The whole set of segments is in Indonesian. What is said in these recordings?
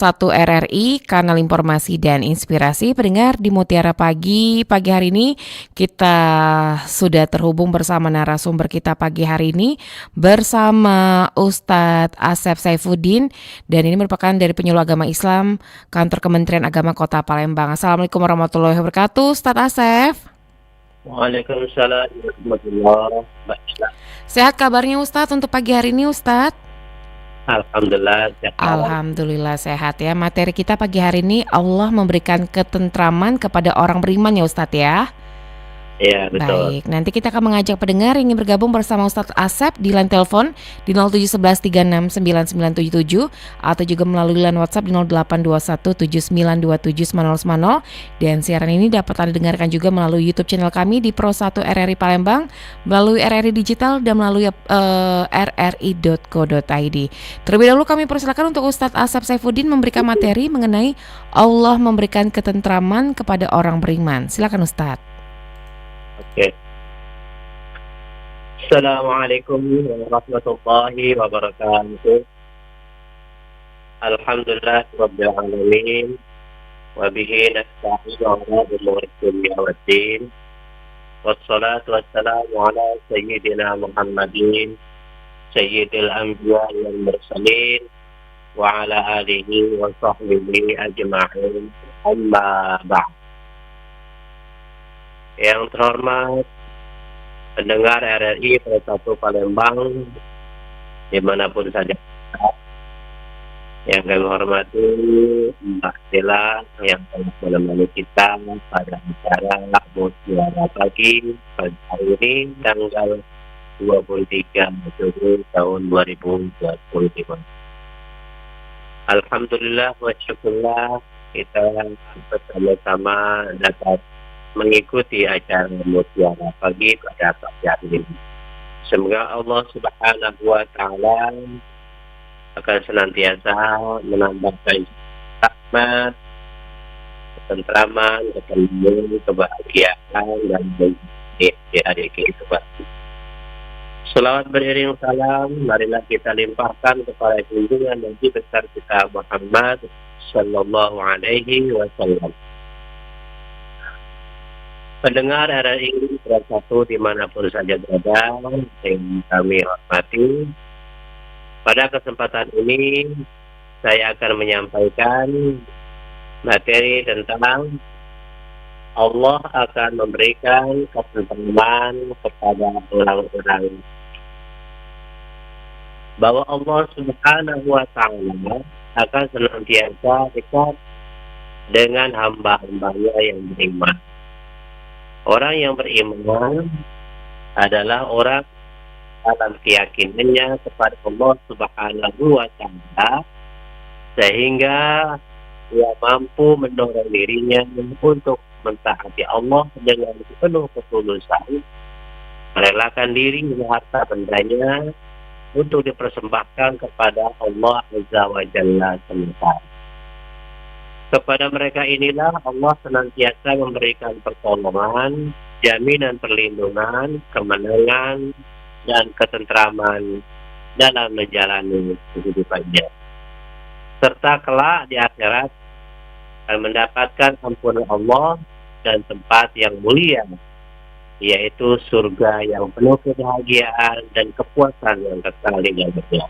Satu RRI, kanal informasi dan inspirasi pendengar di Mutiara Pagi. Pagi hari ini kita sudah terhubung bersama narasumber kita pagi hari ini bersama Ustadz Asep Saifuddin, dan ini merupakan dari penyuluh agama Islam Kantor Kementerian Agama Kota Palembang. Assalamualaikum warahmatullahi wabarakatuh, Ustadz Asep. Waalaikumsalam warahmatullahi wabarakatuh. Sehat kabarnya Ustadz untuk pagi hari ini Ustadz? Alhamdulillah sehat. Alhamdulillah sehat ya. Materi kita pagi hari ini, Allah memberikan ketentraman kepada orang beriman ya Ustadz ya. Iya, betul. Baik, nanti kita akan mengajak pendengar yang ingin bergabung bersama Ustadz Asep di line telepon di 0711369977 atau juga melalui line WhatsApp di 0821792790. Dan siaran ini dapat Anda dengarkan juga melalui YouTube channel kami di Pro 1 RRI Palembang, melalui RRI Digital dan melalui rri.co.id. Terlebih dahulu kami persilakan untuk Ustadz Asep Saifuddin memberikan materi mengenai Allah memberikan ketentraman kepada orang beriman. Silakan Ustadz. Oke. Assalamualaikum warahmatullahi wabarakatuh. Alhamdulillah rabbil alamin wa bihi nasta'inu ala umuri dunya waddin. Wassalatu wassalamu ala sayyidina Muhammadin sayyidil anbiya wal mursalin wa ala alihi wa sahbihi ajma'in. Amma ba'd. Yang terhormat pendengar RRI Pro 1 Palembang dimanapun saja, yang kami hormati Mbak Stella yang telah menemani kita pada acara Mutiara Pagi pada hari ini tanggal 23 Juli tahun 2025. Alhamdulillah wa syukurlah kita bersama-sama dapat mengikuti acara Mutiara Pagi pada pagi hari ini. Semoga Allah Subhanahu wa Ta'ala akan senantiasa menambahkan rahmat, ketentraman, ketenangan, kebahagiaan dan adik-adik kita. Selawat beriring salam, marilah kita limpahkan kepada junjungan Nabi besar kita Muhammad sallallahu alaihi wasallam. Pendengar RRI Pro 1 dimanapun saja berada yang kami hormati, pada kesempatan ini saya akan menyampaikan materi tentang Allah akan memberikan ketentraman kepada orang-orang, bahwa Allah Subhanahu wa Ta'ala akan senantiasa dekat dengan hamba-hambanya yang beriman. Orang yang beriman adalah orang dalam keyakinannya kepada Allah Subhanahu wa Ta'ala, sehingga dia mampu mendorong dirinya untuk mentaati Allah dengan penuh ketulusan, merelakan diri dan harta bendanya untuk dipersembahkan kepada Allah Azza wa Jalla semata. Kepada mereka inilah Allah senantiasa memberikan pertolongan, jaminan perlindungan, kemenangan, dan ketentraman dalam menjalani kehidupannya. Serta kelak di akhirat akan mendapatkan ampunan Allah dan tempat yang mulia, yaitu surga yang penuh kebahagiaan dan kepuasan yang kekal hingga abadi.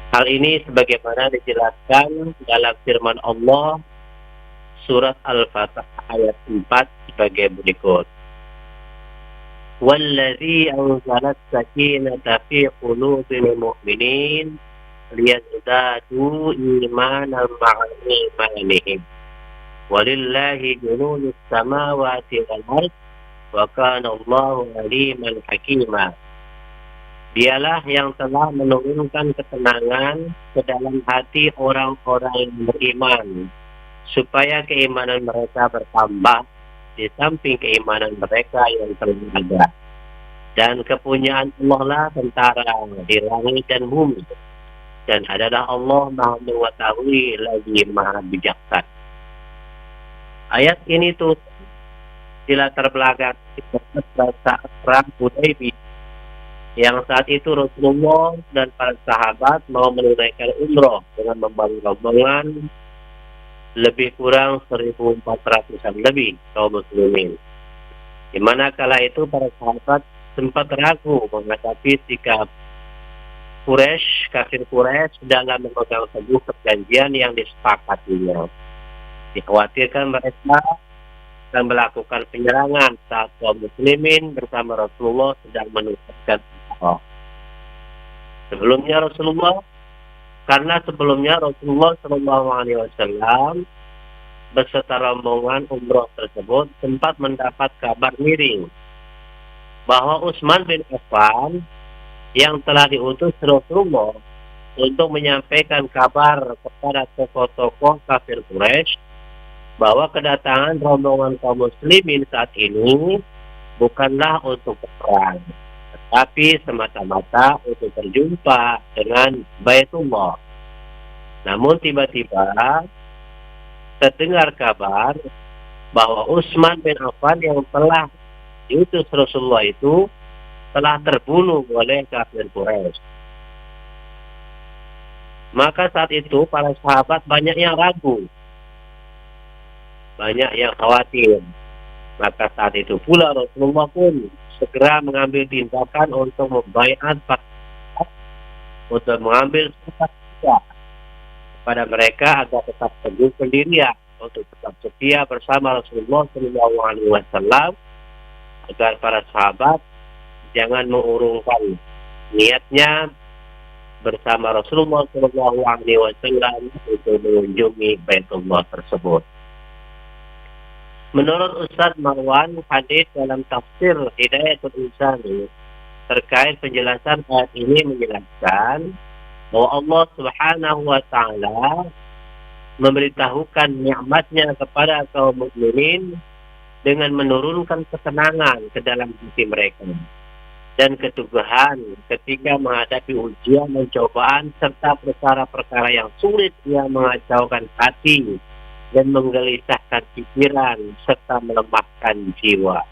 Hal ini sebagaimana dijelaskan dalam firman Allah surat Al-Fatihah ayat 4 sebagai berikut. Wallazi anzalat sakinata fi qulubil mu'minin liyazdadu imanan ma'a imanihim. Walillahi junudus samawati wal ardh wa kana Allahu aliman hakima. Dialah yang telah menurunkan ketenangan ke dalam hati orang-orang yang beriman, supaya keimanan mereka bertambah di samping keimanan mereka yang telah ada. Dan kepunyaan Allah lah tentara di langit dan bumi, dan adalah Allah Maha mengetahui lagi Maha bijaksana. Ayat ini tuh dilatar belakang bahasa perang Hudaybiyah yang saat itu Rasulullah dan para sahabat mau menunaikan umroh dengan membangun rombongan lebih kurang 1.400-an lebih kaum muslimin. Di mana kala itu para sahabat sempat ragu menghadapi sikap Quraisy, kafir Quraisy dalam memegang teguh perjanjian yang disepakatinya. Dikhawatirkan mereka akan melakukan penyerangan saat kaum muslimin bersama Rasulullah sedang menunaikan umroh. Karena sebelumnya Rasulullah Shallallahu Alaihi Wasallam beserta rombongan umroh tersebut sempat mendapat kabar miring bahwa Utsman bin Affan yang telah diutus Rasulullah untuk menyampaikan kabar kepada tokoh-tokoh kafir Quraisy bahwa kedatangan rombongan kaum muslimin saat ini bukanlah untuk perang, tetapi semata-mata untuk berjumpa dengan Baitullah. Namun tiba-tiba terdengar kabar bahwa Utsman bin Affan yang telah diutus Rasulullah itu telah terbunuh oleh kafir Quraisy. Maka saat itu para sahabat banyak yang ragu, banyak yang khawatir. Maka saat itu pula Rasulullah pun segera mengambil tindakan untuk membaiat untuk mengambil sumpah kepada mereka agar tetap teguh pendirian untuk tetap setia bersama Rasulullah SAW, agar para sahabat jangan mengurungkan niatnya bersama Rasulullah SAW untuk mengunjungi Baitullah tersebut. Menurut Ustaz Marwan, hadis dalam tafsir Hidayatul Insani terkait penjelasan ayat ini menjelaskan bahwa Allah Subhanahu wa Ta'ala memberitahukan nikmatnya kepada kaum mukminin dengan menurunkan ketenangan ke dalam hati mereka dan keteguhan ketika menghadapi ujian dan cobaan serta perkara-perkara yang sulit yang mengacaukan hati dan menggelisahkan pikiran serta melemahkan jiwa.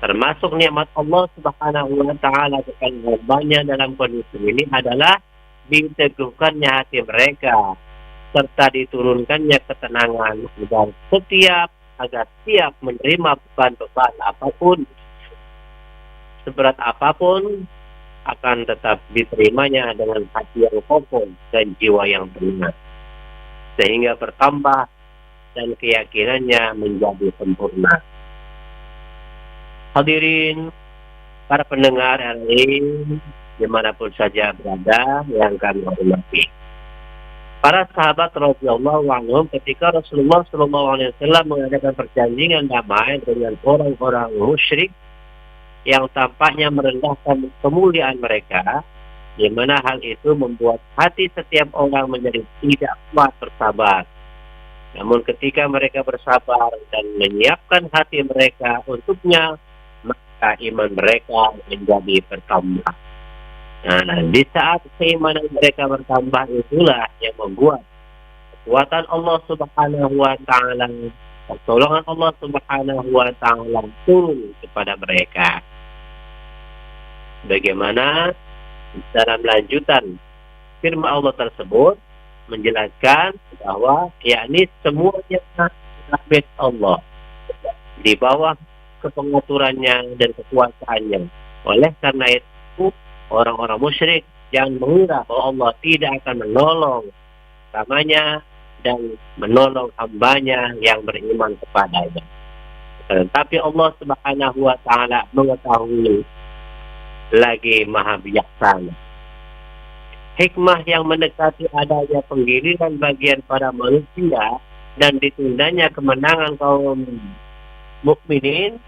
Termasuk nikmat Allah Subhanahu wa Ta'ala kepada hambanya dalam kondisi ini adalah diteguhkannya hati mereka serta diturunkannya ketenangan agar siap menerima beban-beban apapun, seberat apapun, akan tetap diterimanya dengan hati yang kokoh dan jiwa yang tenang, sehingga bertambah dan keyakinannya menjadi sempurna. Hadirin, para pendengar RRI dimanapun saja berada yang kami hormati, para sahabat radhiyallahu anhum ketika Rasulullah SAW mengadakan perjanjian damai dengan orang-orang musyrik yang tampaknya merendahkan kemuliaan mereka, di mana hal itu membuat hati setiap orang menjadi tidak kuat bersabar. Namun ketika mereka bersabar dan menyiapkan hati mereka untuknya, maka iman mereka menjadi bertambah. Nah, di saat keimanan mereka bertambah itulah yang membuat kekuatan Allah Subhanahu wa Ta'ala, pertolongan Allah Subhanahu wa Ta'ala turun kepada mereka. Bagaimana dalam lanjutan firman Allah tersebut menjelaskan bahwa yakni semuanya milik Allah di bawah kepengaturannya dan kekuasaannya. Oleh karena itu orang-orang musyrik jangan mengira bahwa Allah tidak akan menolong namanya dan menolong hambanya yang beriman kepadanya. Tetapi Allah Subhanahu wa Ta'ala mengetahui lagi maha bijaksana. Hikmah yang mendekati adanya penggiliran bagian pada manusia dan ditundanya kemenangan kaum mukminin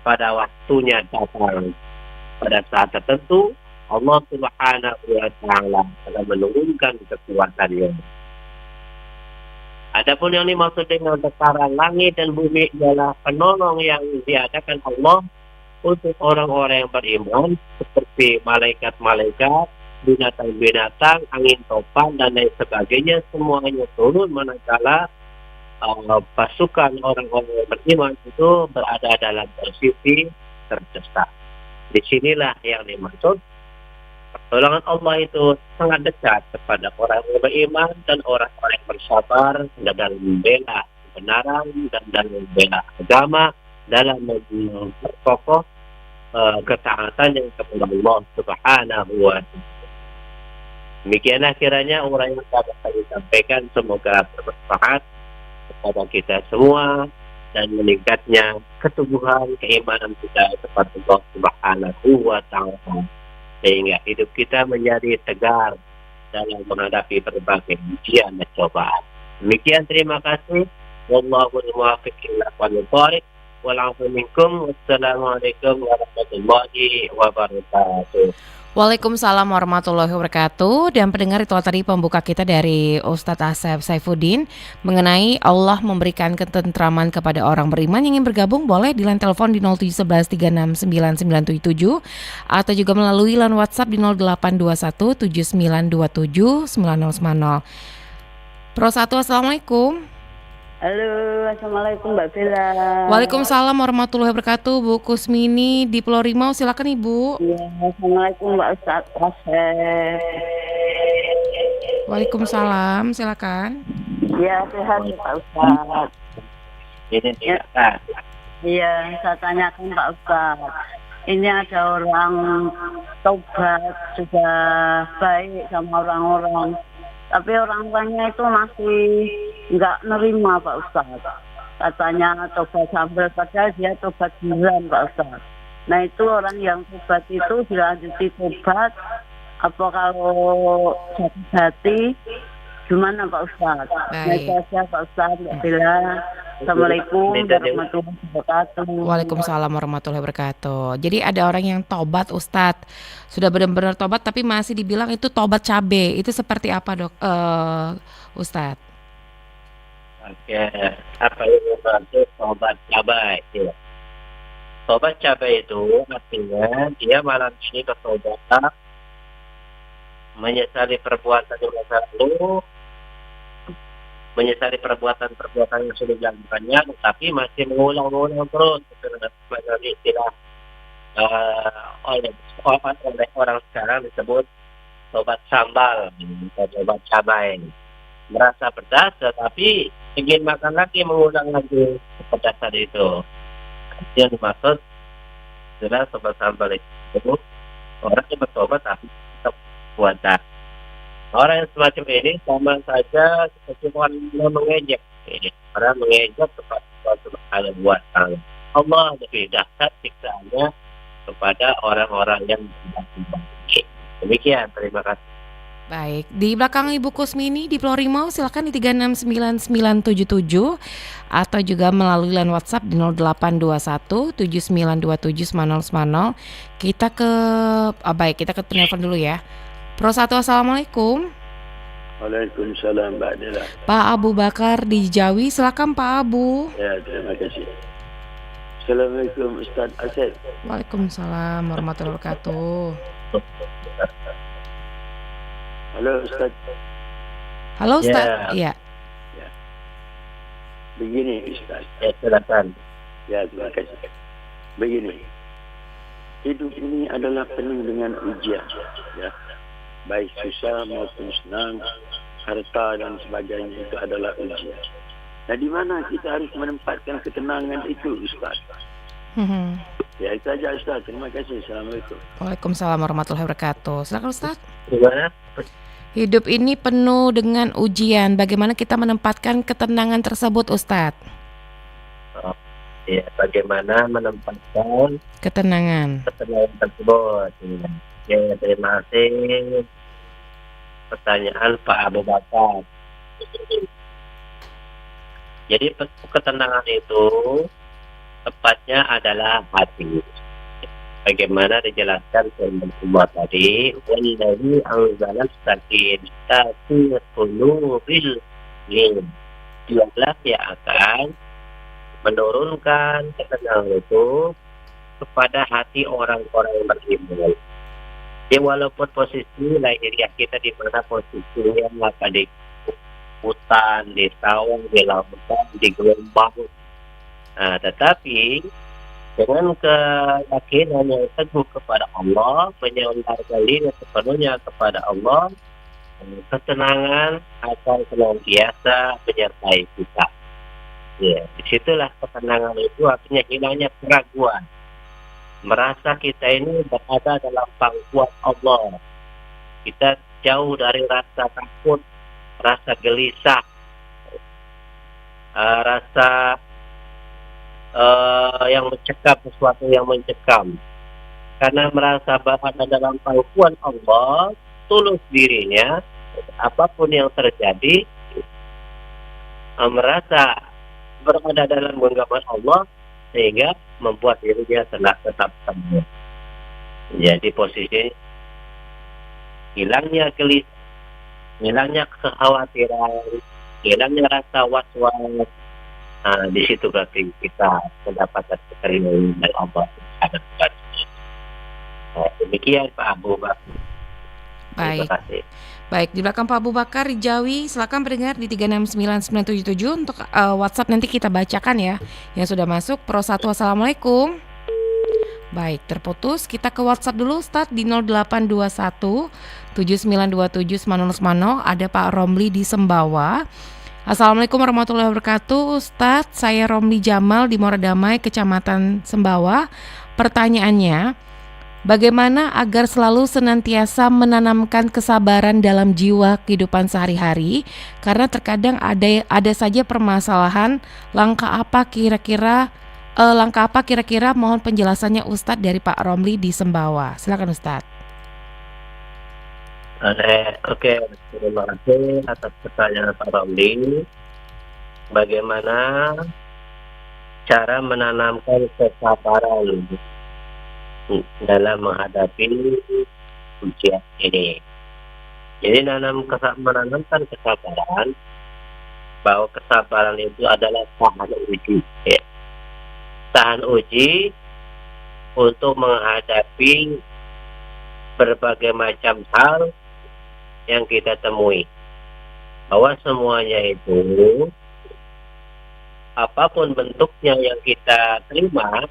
pada waktunya datang. Pada saat tertentu Allah Subhanahu wa Ta'ala akan menurunkan kekuatannya. Adapun yang dimaksud dengan besaran langit dan bumi adalah penolong yang diadakan Allah untuk orang-orang yang beriman, seperti malaikat-malaikat, binatang-binatang, angin topan, dan lain sebagainya, semuanya turun manakala pasukan orang-orang yang beriman itu berada dalam posisi terdesak. Disinilah yang dimaksud pertolongan Allah itu sangat dekat kepada orang yang beriman dan orang-orang yang bersabar dalam membela kebenaran dan dalam membela agama, dalam memperkokoh ketaatan yang kepada Allah Subhanahu wa Ta'ala. Demikianlah kiranya orang yang dapat kami sampaikan, semoga bermanfaat kepada kita semua dan meningkatnya ketubuhan keimanan kita kepada Allah Subhanahu wa Ta'ala, sehingga hidup kita menjadi tegar dalam menghadapi berbagai ujian dan cobaan. Demikian, terima kasih. Wallahu muwaffiq ila aqwamit thoriq. Wassalamualaikum warahmatullahi wabarakatuh. Waalaikumsalam warahmatullahi wabarakatuh. Dan pendengar, itu tadi pembuka kita dari Ustadz Asep Saifuddin mengenai Allah memberikan ketentraman kepada orang beriman. Yang ingin bergabung boleh di line telepon di 0711369977 atau juga melalui line WhatsApp di 082179279090. Pro 1, assalamualaikum. Halo, assalamualaikum Mbak Bella. Waalaikumsalam warahmatullahi wabarakatuh. Bu Kusmini di Pulau Rimau, silakan Ibu. Ya, assalamualaikum Mbak Ustadz Asep. Waalaikumsalam, silakan. Ya, sehat Pak Ustadz. Ini silakan. Iya, saya tanyakan Pak Ustadz. Ini ada orang tobat sudah baik sama orang-orang, tapi orang-orangnya itu masih nggak nerima Pak Ustadz. Katanya tobat sambal, padahal dia tobat beneran Pak Ustadz. Nah itu orang yang tobat itu dilanjuti tobat, apa kalau jatuh hati, gimana Pak Ustadz? Nah itu aja Pak Ustadz, Mbak Bella. Assalamualaikum warahmatullahi wabarakatuh. Waalaikumsalam warahmatullahi wabarakatuh. Jadi ada orang yang tobat Ustadz, sudah benar-benar tobat tapi masih dibilang itu tobat cabe. Itu seperti apa dok, Ustadz? Oke, apa yang dimaksud tobat cabai? Ya. Tobat cabai itu artinya dia malam ini bertobat, menyesali perbuatan yang masa lalu, menyesali perbuatan-perbuatan yang sudah dilakukannya, tetapi masih mengulang-ulang terus. Sebenarnya istilah oleh orang sekarang disebut tobat sambal atau tobat cabai. Merasa pedas, tetapi ingin makan lagi, mengulang lagi kepedasan itu. Yang dimaksud adalah tobat sambal itu orang yang bertobat tapi tetap puasa. Orang yang semacam ini sama saja seperti orang yang mengejek. Orang mengejek kepada Allah Subhanahu wa Ta'ala. Allah lebih dahsyat siksaannya kepada orang-orang yang berbuat. Demikian, terima kasih. Baik, di belakang Ibu Kusmini di Pulau Rimau silakan di 369977 atau juga melalui line WhatsApp di 082179279090. Kita ke kita ke telepon dulu ya. Pro 1, assalamualaikum. Waalaikumsalam Mbak Dela. Pak Abu Bakar di Jawi, silakan Pak Abu. Ya, terima kasih. Assalamualaikum Ustaz Asep. Waalaikumsalam warahmatullahi wabarakatuh. Halo Ustaz. Halo Ustaz. Iya. Ya. Begini Ustaz. Ya, silakan. Ya, terima kasih. Begini. Hidup ini adalah penuh dengan ujian, ya. Baik susah maupun senang, harta dan sebagainya itu adalah ujian. Nah, di mana kita harus menempatkan ketenangan itu, Ustaz? Ya, itu saja Ustaz. Terima kasih. Assalamualaikum. Waalaikumsalam warahmatullahi wabarakatuh. Silakan Ustaz. Gimana? Hidup ini penuh dengan ujian. Bagaimana kita menempatkan ketenangan tersebut, Ustaz? Ya, bagaimana menempatkan ketenangan tersebut? Ya, terima kasih. Pertanyaan Pak Abu Bakar. Jadi ketenangan itu tepatnya adalah hati. Bagaimana dijelaskan oleh Allah tadi, wallahi anzala sakinata fi qulubil mu'minin. Dialah yang akan menurunkan ketenangan itu kepada hati orang-orang yang beriman. Ya, walaupun posisi lahiriah kita di mana posisinya maka di hutan, di sawah, di lautan, di gelombang. Nah, tetapi Dengan keyakinan yang teguh kepada Allah, menyandarkan diri sepenuhnya kepada Allah, ketenangan akan senantiasa menyertai kita. Ya, disitulah ketenangan itu artinya hilangnya keraguan. Merasa kita ini berada dalam pangkuan Allah. Kita jauh dari rasa takut, rasa gelisah, rasa yang mencekam, sesuatu yang mencekam. Karena merasa berada dalam pangkuan Allah, tulus dirinya, apapun yang terjadi, merasa berada dalam genggaman Allah, sehingga membuat dirinya tetap tenang. Jadi posisi hilangnya gelisah, hilangnya kekhawatiran, hilangnya rasa was-was. Nah, di situ berarti kita mendapatkan perlindungan dari Allah Subhanahu wa Ta'ala. Demikian Pak Abu Bakar. Terima Baik. kasih. Baik, di belakang Pak Abu Bakar di Jawi, silakan pendengar di 369977 untuk WhatsApp nanti kita bacakan ya yang sudah masuk. Pro 1, Assalamualaikum. Baik, terputus. Kita ke WhatsApp dulu, Ustadz, di 0821 7927 Semano. Ada Pak Romli di Sembawa. Assalamualaikum warahmatullahi wabarakatuh. Ustadz, saya Romli Jamal di Moradamai, Kecamatan Sembawa. Pertanyaannya, bagaimana agar selalu senantiasa menanamkan kesabaran dalam jiwa kehidupan sehari-hari? Karena terkadang ada saja permasalahan. Langkah apa kira-kira mohon penjelasannya Ustadz dari Pak Romli di Sembawa. Silakan Ustadz. Oke, terima kasih atas pertanyaan Pak Romli. Bagaimana cara menanamkan kesabaran dalam menghadapi ujian ini? Jadi menanamkan kesabaran, bahwa kesabaran itu adalah tahan uji, ya. Tahan uji untuk menghadapi berbagai macam hal yang kita temui, bahwa semuanya itu apapun bentuknya yang kita terima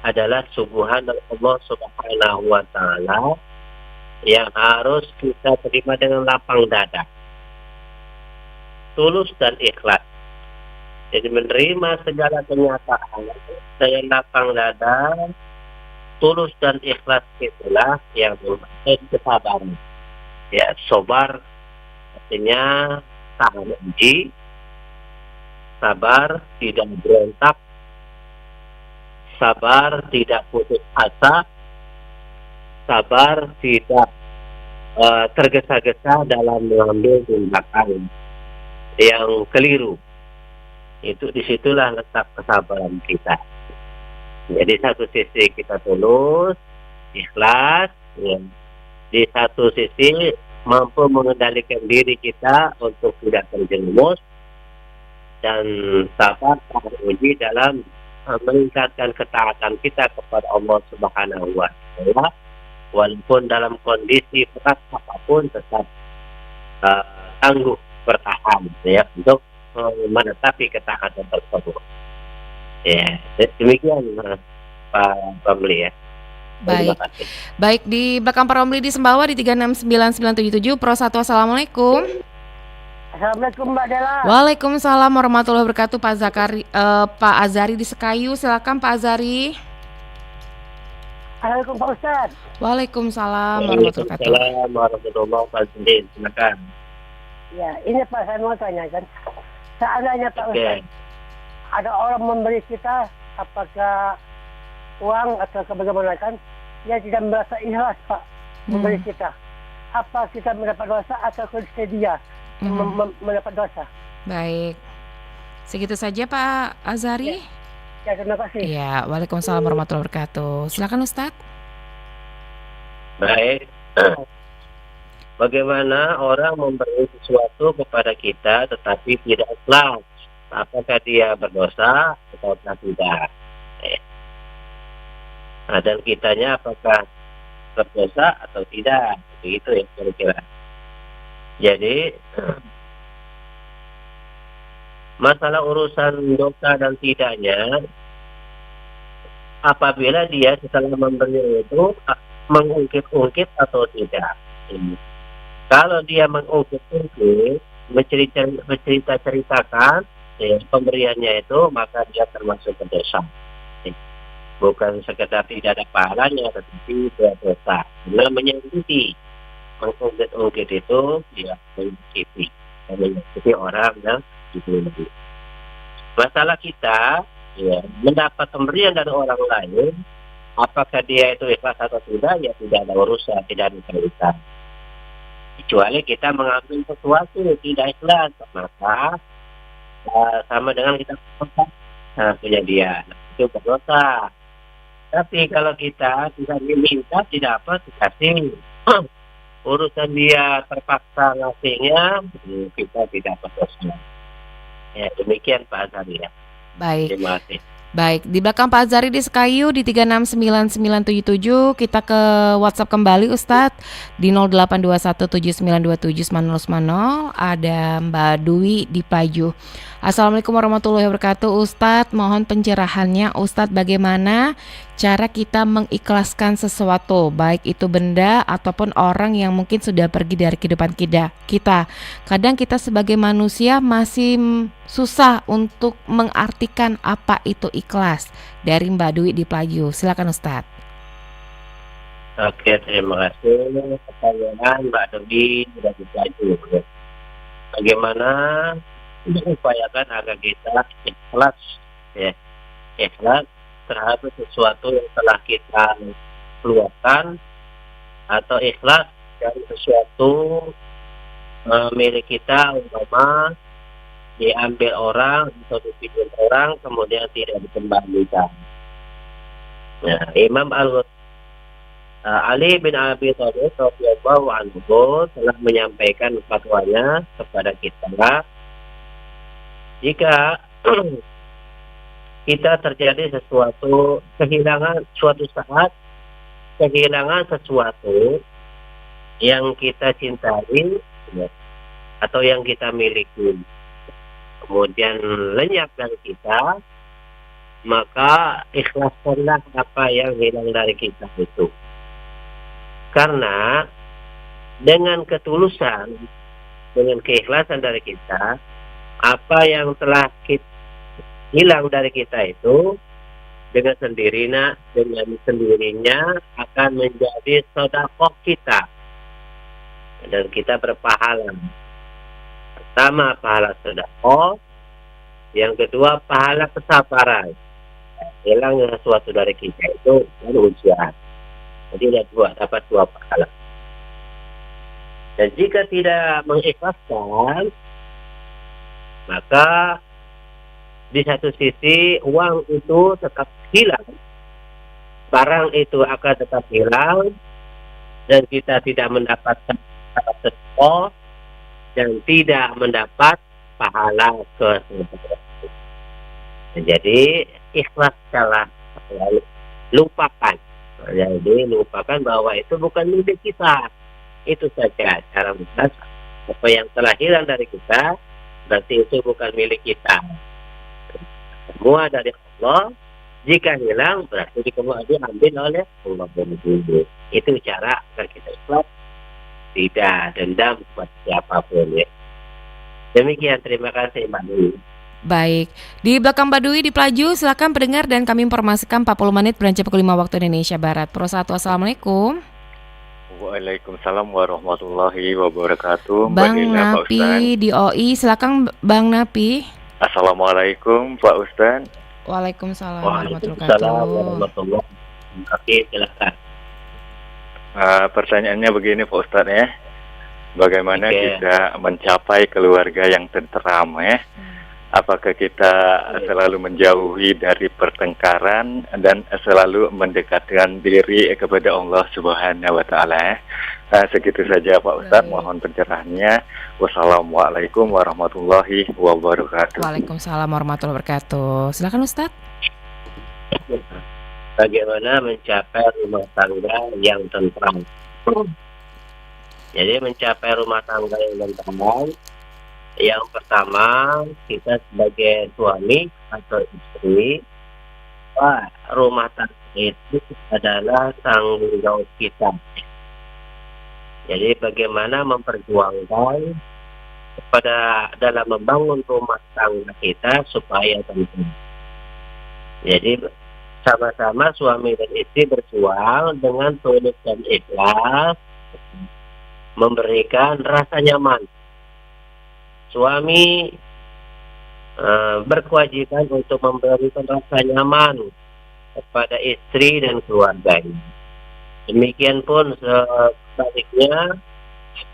adalah suguhan dari Allah Subhanahu wa Ta'ala yang harus kita terima dengan lapang dada, tulus dan ikhlas. Jadi menerima segala kenyataan dengan lapang dada, tulus dan ikhlas, itulah yang memakai kesabaran. Ya, sabar artinya tahan uji, sabar tidak berontak, sabar tidak putus asa, sabar tidak tergesa-gesa dalam mengambil tindakan yang keliru. Itu disitulah letak kesabaran kita. Jadi satu sisi kita tulus, ikhlas, ya. Di satu sisi mampu mengendalikan diri kita untuk tidak terjerumus, dan sabar tahan uji dalam meningkatkan ketaatan kita kepada Allah Subhanahu wa Ta'ala, walaupun dalam kondisi berat apapun tetap tangguh bertahan, ya, untuk menetapi ketaatan tersebut. Ya, demikian Pak Romli, ya. Baik, di belakang Pak Romli di Sembawa di 369977 Pro 1, Assalamualaikum. Assalamualaikum Mbak Dela. Waalaikumsalam warahmatullahi wabarakatuh. Pak Azari di Sekayu, silakan Pak Azari. Assalamualaikum Pak Ustaz. Waalaikumsalam warahmatullahi wabarakatuh. Warahmatullahi wabarakatuh. Silakan. Ya, ini Pak, saya mau tanyakan. Seandainya Pak Ustaz, ada orang memberi kita, apakah uang atau bagaimana kan, dia tidak merasa ikhlas Pak memberi kita. Apa kita mendapat dosa atau dia mendapat dosa? Baik, segitu saja Pak Azari. Ya, terima kasih. Ya, waalaikumsalam warahmatullahi wabarakatuh. Silakan Ustadz. Baik. Bagaimana orang memberi sesuatu kepada kita tetapi tidak ikhlas? Apakah dia berdosa atau tidak? Nah, dan kitanya apakah berdosa atau tidak? Begitu ya kira-kira. Jadi masalah urusan dosa dan tidaknya apabila dia setelah memberi itu mengungkit-ungkit atau tidak. Kalau dia mengungkit-ungkit, menceritakan pemberiannya itu, maka dia termasuk berdosa. Bukan sekedar tidak ada pahalanya, tetapi berdosa. Karena menyakiti, mengungkit-ungkit itu dia menyakiti orang yang diberi. Masalah kita, mendapat pemberian dari orang lain, apakah dia itu ikhlas atau tidak, ya tidak ada urusan, tidak ada kaitan. Kecuali kita mengambil sesuatu tidak ikhlas, maka sama dengan kita punya dia, itu berdosa. Tapi kalau kita tidak diminta, tidak apa, dikasih. Urusan dia terpaksa ngasihnya, kita tidak berdosa. Ya, demikian Pak Azhari ya. Baik. Terima kasih. Baik, di belakang Pak Azhari di Sekayu di 369977. Kita ke WhatsApp kembali Ustadz di 0821792790. Ada Mbak Dwi di Paju. Assalamualaikum warahmatullahi wabarakatuh. Ustadz, mohon pencerahannya. Ustadz, bagaimana cara kita mengikhlaskan sesuatu, baik itu benda ataupun orang yang mungkin sudah pergi dari kehidupan kita. Kadang kita sebagai manusia masih susah untuk mengartikan apa itu ikhlas. Dari Mbak Dwi di Paju. Silakan Ustadz. Oke, terima kasih. Pertanyaan Mbak Dwi sudah di Paju. Bagaimana mengupayakan agar kita ikhlas, ikhlas terhadap sesuatu yang telah kita keluarkan, atau ikhlas dari sesuatu milik kita, umpama diambil orang atau dipinjam orang kemudian tidak dikembalikan. Nah, Imam Ali bin Abi Thalib radhiyallahu anhu telah menyampaikan fatwanya kepada kita. Jika kita terjadi sesuatu, suatu saat kehilangan sesuatu yang kita cintai atau yang kita miliki, kemudian lenyap dari kita, maka ikhlaskanlah apa yang hilang dari kita itu. Karena dengan ketulusan, dengan keikhlasan dari kita, apa yang telah hilang dari kita itu dengan sendirinya akan menjadi sedekah kita, dan kita berpahala. Pertama, pahala sedekah. Yang kedua, pahala kesabaran. Hilang sesuatu dari kita itu ujian. Jadi dapat dua pahala. Dan jika tidak mengikhlaskan, maka di satu sisi uang itu tetap hilang, barang itu akan tetap hilang, dan kita tidak mendapatkan sedekah dan tidak mendapat pahala kesedekah. Jadi ikhlaskanlah, lupakan. Jadi lupakan bahwa itu bukan milik kita. Itu saja cara mudah. Apa yang telah hilang dari kita, berarti itu bukan milik kita. Semua dari Allah. Jika hilang, berarti diambil oleh Allah. Itu cara agar kita ikhlas, tidak dendam kepada siapapun ya. Demikian, terima kasih Mbak Dwi. Baik, di belakang Mbak Dwi di Pelaju, silakan pendengar, dan kami informasikan 40 menit beranjak pukul 5 waktu Indonesia Barat. Pro 1, Assalamualaikum. Waalaikumsalam warahmatullahi wabarakatuh. Bang Napi di OI, silakan Bang Napi. Assalamualaikum Pak Ustaz. Waalaikumsalam warahmatullahi wabarakatuh. Silakan. Pertanyaannya begini Pak Ustaz ya. Bagaimana kita mencapai keluarga yang tenteram ya? Apakah kita selalu menjauhi dari pertengkaran dan selalu mendekatkan diri kepada Allah Subhanahu wa taala? Segitu saja Pak Ustaz, mohon pencerahannya. Wassalamualaikum warahmatullahi wabarakatuh. Waalaikumsalam warahmatullahi wabarakatuh. Silakan Ustaz. Bagaimana mencapai rumah tangga yang tentram? Jadi mencapai rumah tangga yang tentram, yang pertama, kita sebagai suami atau istri rumah tangga itu adalah tanggung jawab kita. Jadi bagaimana memperjuangkan dalam membangun rumah tangga kita supaya tentu. Jadi sama-sama suami dan istri berjuang dengan tulus dan ikhlas memberikan rasa nyaman. Suami berkewajiban untuk memberikan rasa nyaman kepada istri dan keluarganya. Demikian pun sebaliknya,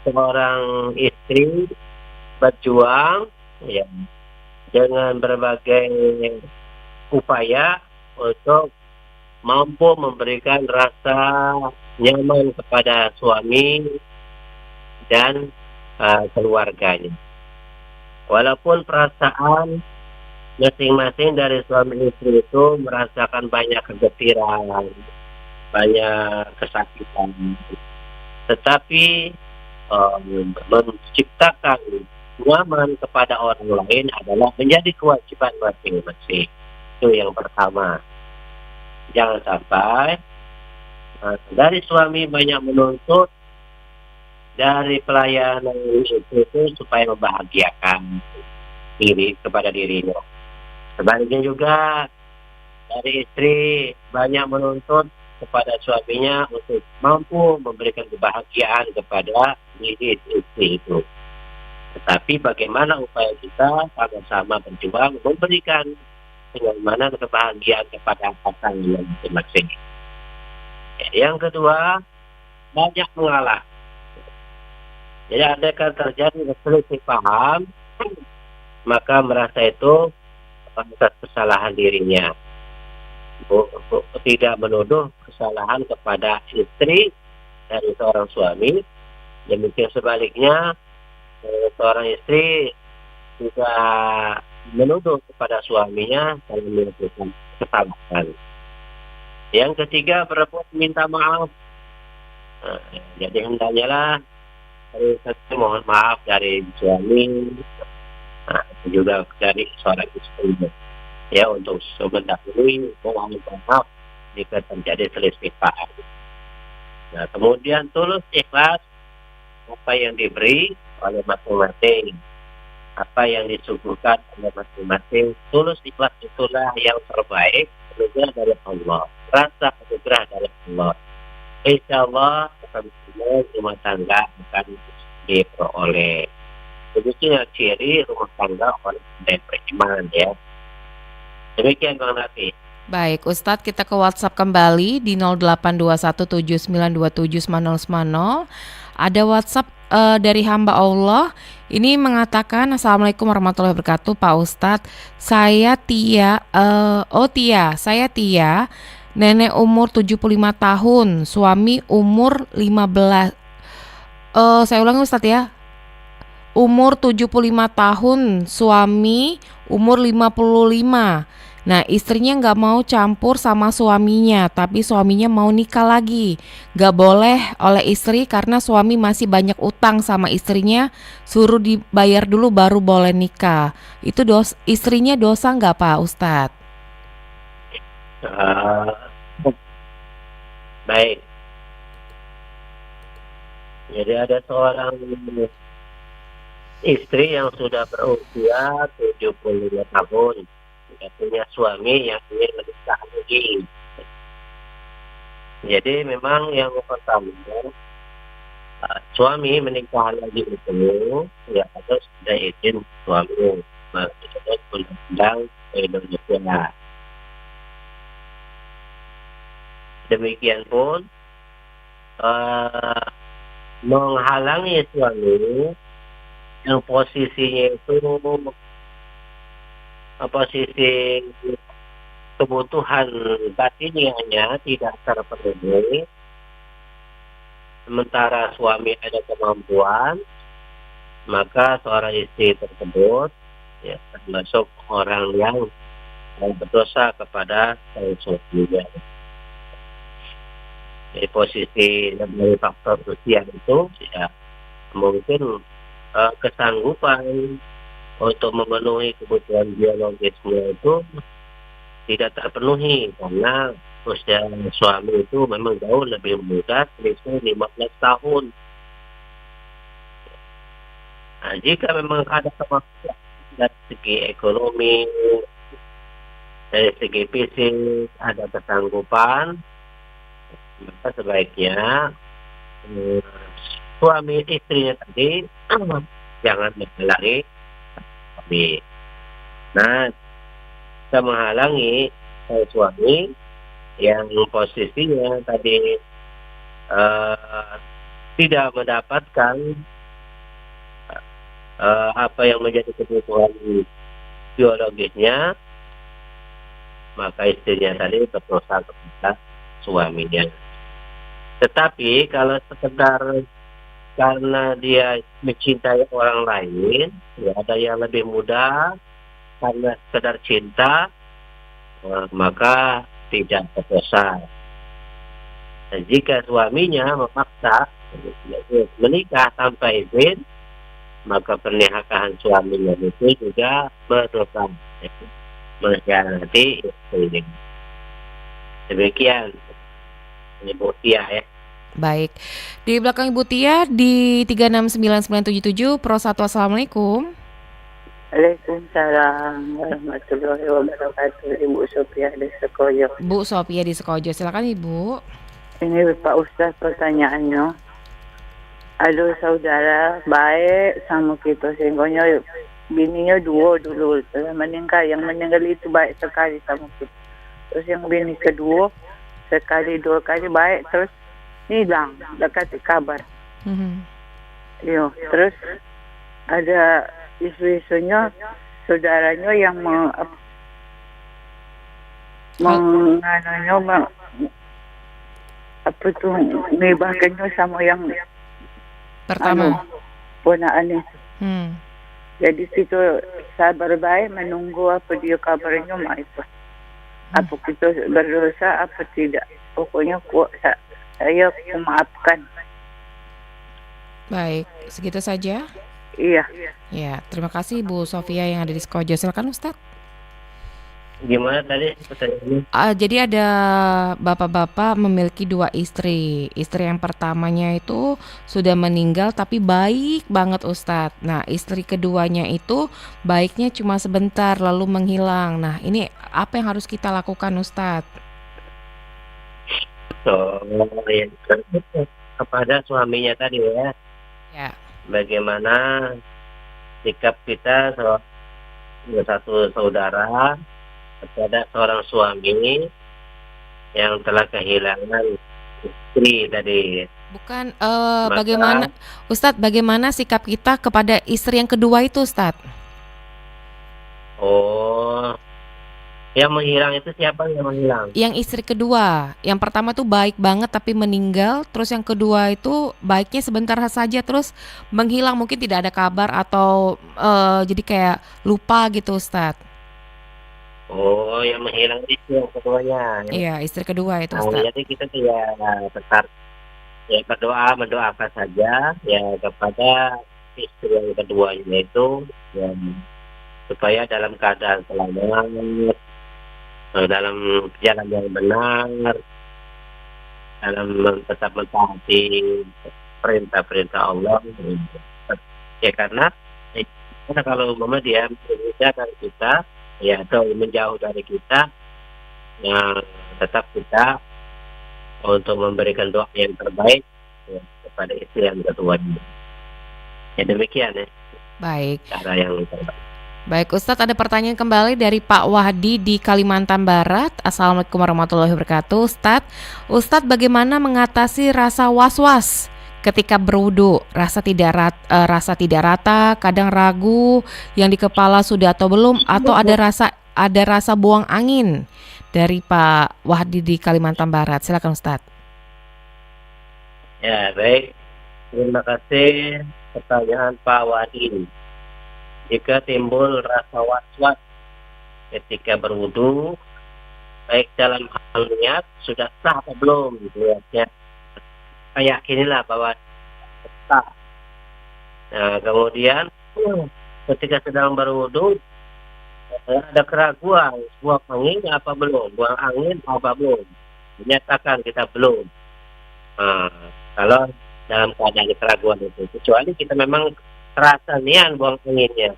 seorang istri berjuang ya, dengan berbagai upaya untuk mampu memberikan rasa nyaman kepada suami dan keluarganya. Walaupun perasaan masing-masing dari suami istri itu merasakan banyak kegembiraan, banyak kesakitan, tetapi menciptakan nyaman kepada orang lain adalah menjadi kewajiban masing-masing. Itu yang pertama. Jangan sampai dari suami banyak menuntut dari pelayanan itu supaya membahagiakan kepada dirinya. Sebaliknya juga dari istri banyak menuntut kepada suaminya untuk mampu memberikan kebahagiaan kepada diri istri itu. Tetapi bagaimana upaya kita sama-sama berjuang memberikan kenyamanan kebahagiaan kepada pasangan masing-masing. Yang kedua, banyak mengalah. Jadi andaikan terjadi selisih paham, maka merasa itu atas kesalahan dirinya. Tidak menuduh kesalahan kepada istri dari seorang suami. Demikian sebaliknya, seorang istri juga menuduh kepada suaminya dalam melakukan kesalahan. Yang ketiga, berbuat minta maaf. Jadi hendaknya lah mohon maaf dari suami, juga dari seorang istri, ya, untuk mendahului mohon maaf jika terjadi selisih paham. Nah, kemudian tulus ikhlas apa yang diberi oleh masing-masing, apa yang disuguhkan oleh masing-masing. Tulus ikhlas itulah yang terbaik, anugerah dari Allah, rasa anugerah dari Allah. Insya Allah rumah tangga akan diperoleh. Demikian ciri rumah tangga oleh dan beriman, ya. Demikian Bang Nafi. Baik, Ustadz, kita ke WhatsApp kembali di 0821792790. Ada WhatsApp dari hamba Allah. Ini mengatakan, Assalamualaikum warahmatullahi wabarakatuh, Pak Ustadz. Saya Tia, saya Tia, nenek umur 75 tahun, suami umur 15. Saya ulangi Ustadz ya. Umur 75 tahun, suami umur 55. Nah, istrinya nggak mau campur sama suaminya, tapi suaminya mau nikah lagi. Nggak boleh oleh istri karena suami masih banyak utang sama istrinya, suruh dibayar dulu baru boleh nikah. Itu istrinya dosa nggak Pak Ustadz? Baik. Jadi ada seorang istri yang sudah berusia 75 tahun, punya suami yang ingin menikah lagi. Jadi memang yang pertama, suami menikah lagi itu ya harus sudah izin suami menurut undang-undang Indonesia. Demikian pun menghalangi suami yang posisinya itu posisi kebutuhan batinnya tidak terpenuhi, sementara suami ada kemampuan, maka seorang istri tersebut ya termasuk orang yang berdosa kepada suaminya. Di posisi dari faktor usia itu ya mungkin kesanggupan untuk memenuhi kebutuhan biologisnya itu tidak terpenuhi karena usia suami itu memang jauh lebih muda, selisih 15 tahun. Nah, jika memang ada kemampuan dari segi ekonomi, dari segi fisik, ada kesanggupan, maka sebaiknya eh, suami istrinya tadi jangan menghalangi suami. Nah, kita menghalangi suami yang posisinya tadi eh, tidak mendapatkan apa yang menjadi kebutuhan biologisnya, maka istrinya tadi berdosa kepada suaminya. Tetapi kalau sekedar karena dia mencintai orang lain, ya ada yang lebih muda, karena sekedar cinta, maka tidak berdosa. Dan jika suaminya memaksa menikah tanpa izin, maka pernikahan suaminya itu juga berdosa, mengkhianati istri. Demikian Ibu Tia ya. Baik. Di belakang Ibu Tia di 369977 Pro 1. Assalamualaikum. Waalaikumsalam warahmatullahi wabarakatuh. Ibu Sophia di Sekoyo. Bu Sophia di Sekojo, silakan Ibu. Ini Pak Ustaz pertanyaannya. Ada saudara baik sama kita sehingga bininya dua dulu setelah meninggal. Yang meninggal itu baik sekali sama kita. Terus yang bini kedua sekali dua kali baik terus hilang, tak kasih kabar. Yo, terus ada isu-isunya saudaranya yang ngibahkannya sama yang Pertama. ponaan itu. Jadi situ sabar baik menunggu apa dia kabarnya mak itu. Apa kita berdosa apa tidak. Pokoknya saya memaafkan. Baik, segitu saja. Iya. Ya, terima kasih Bu Sofia yang ada di Sekojo. Silakan Ustadz. Gimana tadi pertanyaannya? Jadi ada bapak-bapak memiliki dua istri. Istri yang pertamanya itu sudah meninggal tapi baik banget Ustadz. Nah, istri keduanya itu baiknya cuma sebentar lalu menghilang. Nah, ini apa yang harus kita lakukan Ustadz? Ya, kepada suaminya tadi ya. Ya. Bagaimana sikap kita satu saudara kepada seorang suami yang telah kehilangan istri tadi. Bukan bagaimana Ustadz, bagaimana sikap kita kepada istri yang kedua itu Ustadz? Oh, yang menghilang itu siapa yang menghilang? Yang istri kedua. Yang pertama tuh baik banget tapi meninggal. Terus yang kedua itu baiknya sebentar saja terus menghilang, mungkin tidak ada kabar atau jadi kayak lupa gitu Ustadz. Oh, yang menghilang itu yang keduanya. Iya, istri kedua itu Ustadz. Jadi kita ya tetap ya mendoakan saja ya kepada istri yang keduanya itu ya, supaya dalam keadaan selamat, dalam jalan yang benar, dalam tetap mentaati perintah-perintah Allah. Ya karena kalau mama dia berbeda dari kita, ya atau menjauh dari kita, ya tetap kita untuk memberikan doa yang terbaik ya, kepada istri yang kedua ini. Ya demikian ya. Baik. Cara yang terbaik. Baik Ustadz, ada pertanyaan kembali dari Pak Wahdi di Kalimantan Barat. Assalamualaikum warahmatullahi wabarakatuh. Ustadz bagaimana mengatasi rasa was-was ketika berwudu? Rasa tidak rata, kadang ragu yang di kepala sudah atau belum, atau ada rasa buang angin. Dari Pak Wahdi di Kalimantan Barat. Silakan Ustadz. Ya baik, terima kasih pertanyaan Pak Wahdi. Jika timbul rasa was-was ketika berwudu, baik dalam hal niat sudah sah atau belum niatnya, yakinilah bahwa sah. Nah kemudian ketika sedang berwudu ada keraguan, buang angin apa belum, buang angin apa belum, menyatakan kita belum. Nah, kalau dalam keadaan keraguan itu, kecuali kita memang terasa nian buang anginnya.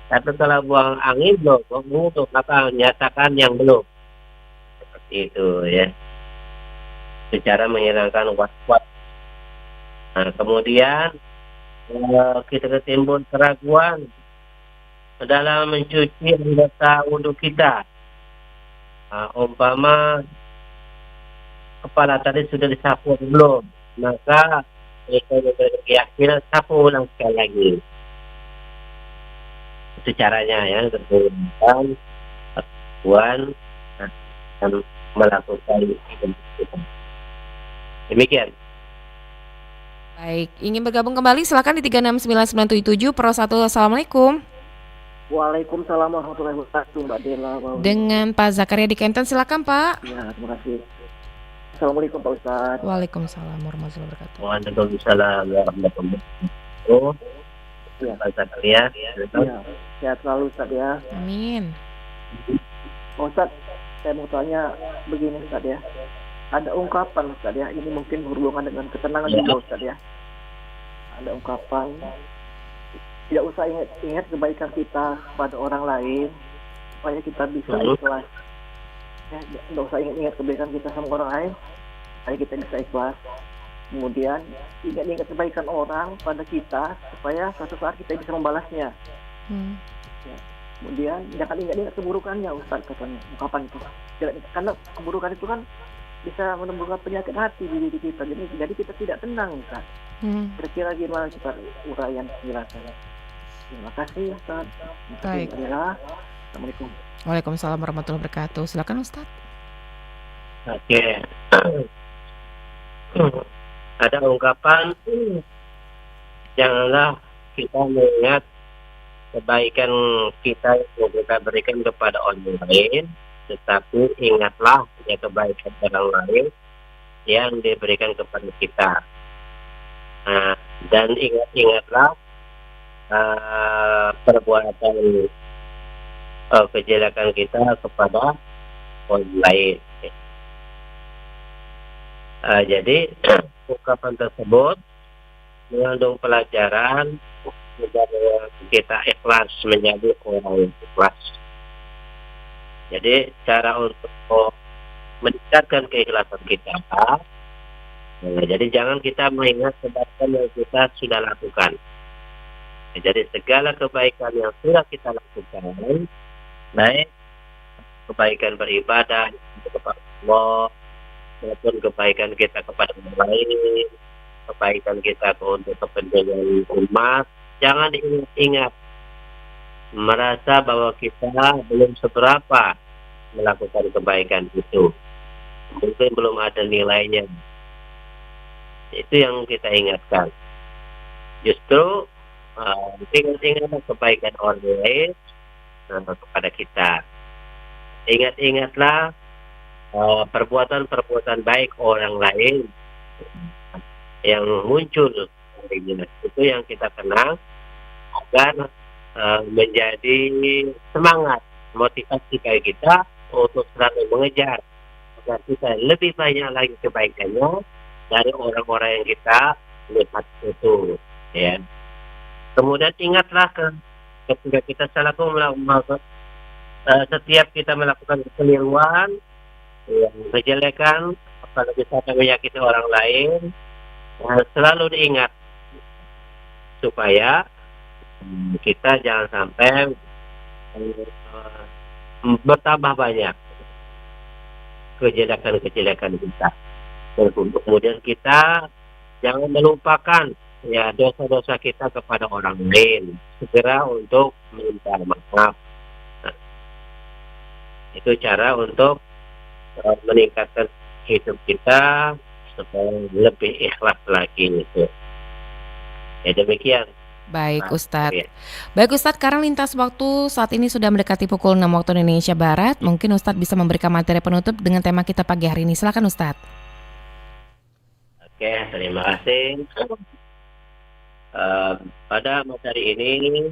Tapi kalau buang angin belum, buang angin itu maka menyatakan yang belum. Seperti itu ya. Secara menghilangkan was-was. Nah, kemudian kita ketimbun keraguan dalam mencuci anggota wudhu kita. Umpama kepala tadi sudah disapu atau belum, maka kita berkeyakinan sapu ulang sekali lagi. Itu caranya ya, menggunakan keraguan dan melakukan identitas. Demikian. Baik, ingin bergabung kembali silakan di 369977 Pro 1. Assalamualaikum. Waalaikumsalam warahmatullahi wabarakatuh, Mbak Dela. Dengan Pak Zakaria di Kenten, silakan Pak. Ya, terima kasih. Assalamualaikum Pak Ustadz. Waalaikumsalam warahmatullahi wabarakatuh. Waalaikumsalam warahmatullahi wabarakatuh. Ya. Pak Zakaria. Ya, sehat selalu Ustadz ya. Amin. Ustadz, saya mau tanya begini Ustadz ya. Ada ungkapan Ustadz ya, ini mungkin berhubungan dengan ketenangan juga Ustadz ya. Ada ungkapan, tidak usah ingat kebaikan kita pada orang lain, supaya kita bisa ikhlas. Ya, tidak usah ingat kebaikan kita sama orang lain, supaya kita bisa ikhlas. Kemudian ingat kebaikan orang pada kita, supaya suatu saat kita bisa membalasnya. Ya. Kemudian jangan ingat keburukannya Ustadz, katanya ungkapan itu. Karena keburukan itu kan bisa menimbulkan penyakit hati di diri kita, jadi kita tidak tenang Ustaz. Kira-kira gimana kita uraian penjelasannya? Terima kasih Ustaz. Baik. Assalamualaikum. Waalaikumsalam warahmatullahi wabarakatuh. Silakan Ustaz. Oke. Ada ungkapan, janganlah kita mengingat kebaikan kita yang kita berikan kepada orang lain, tetapi ingatlah ya kebaikan orang lain yang diberikan kepada kita. Dan ingatlah perbuatan kejelekan kita kepada orang lain. Jadi ungkapan tersebut mengandung pelajaran agar kita ikhlas menjadi orang yang ikhlas. Jadi cara untuk meningkatkan keikhlasan kita, jadi jangan kita mengingat kebaikan yang kita sudah lakukan. Jadi segala kebaikan yang sudah kita lakukan, baik kebaikan beribadah kepada Allah, maupun kebaikan kita kepada orang lain, kebaikan kita untuk kepentingan umat, jangan diingat-ingat. Merasa bahwa kita belum seberapa melakukan kebaikan itu, mungkin belum ada nilainya. Itu yang kita ingatkan. Justru ingat-ingatlah kebaikan orang lain kepada kita. Ingat-ingatlah perbuatan-perbuatan baik orang lain yang muncul. Itu yang kita kenal agar menjadi semangat, motivasi bagi kita untuk selalu mengejar agar kita lebih banyak lagi kebaikannya dari orang-orang yang kita lihat itu, ya. Kemudian ingatlah ketika kita setiap kita melakukan kekeliruan, kejelekan, apalagi sampai menyakiti orang lain, selalu diingat supaya kita jangan sampai bertambah banyak kejelekan kita. Kemudian kita jangan melupakan ya dosa-dosa kita kepada orang lain. Segera untuk minta maaf. Itu cara untuk meningkatkan hidup kita supaya lebih ikhlas lagi itu. Ya demikian. Baik Ustadz. Baik Ustadz, karena lintas waktu saat ini sudah mendekati pukul 6 waktu Indonesia Barat, mungkin Ustadz bisa memberikan materi penutup dengan tema kita pagi hari ini. Silakan Ustadz. Oke, terima kasih. Pada materi ini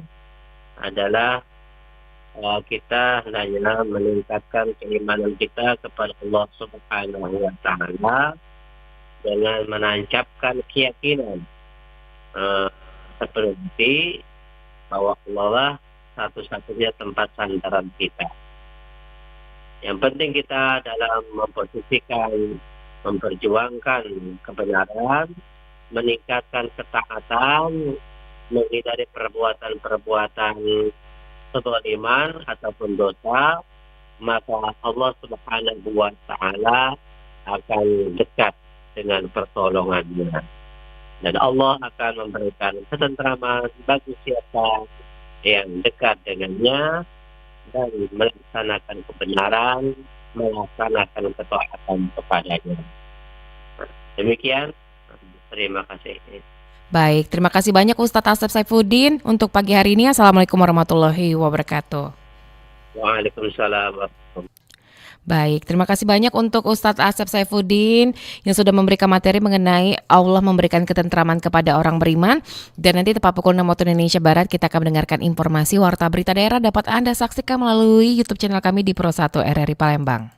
adalah kita hendaknya meningkatkan keimanan kita kepada Allah Subhanahu wa Ta'ala dengan menancapkan keyakinan seperti bahwa Allah lah satu-satunya tempat sandaran kita. Yang penting kita dalam memposisikan, memperjuangkan kebenaran, meningkatkan ketaatan, menghindari perbuatan-perbuatan kezaliman ataupun dosa, maka Allah Subhanahu wa Ta'ala akan dekat dengan pertolongannya. Dan Allah akan memberikan ketentraman bagi siapa yang dekat dengannya dan melaksanakan kebenaran, melaksanakan ketaatan kepadanya. Demikian, terima kasih. Baik, terima kasih banyak Ustadz Asep Saifuddin untuk pagi hari ini. Assalamualaikum warahmatullahi wabarakatuh. Waalaikumsalam warahmatullahi. Baik, terima kasih banyak untuk Ustadz Asep Saifuddin yang sudah memberikan materi mengenai Allah memberikan ketentraman kepada orang beriman. Dan nanti tepat pukul 6 waktu Indonesia Barat kita akan mendengarkan informasi Warta Berita Daerah dapat Anda saksikan melalui YouTube channel kami di Pro 1 RRI Palembang.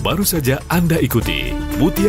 Baru saja Anda ikuti Mutiara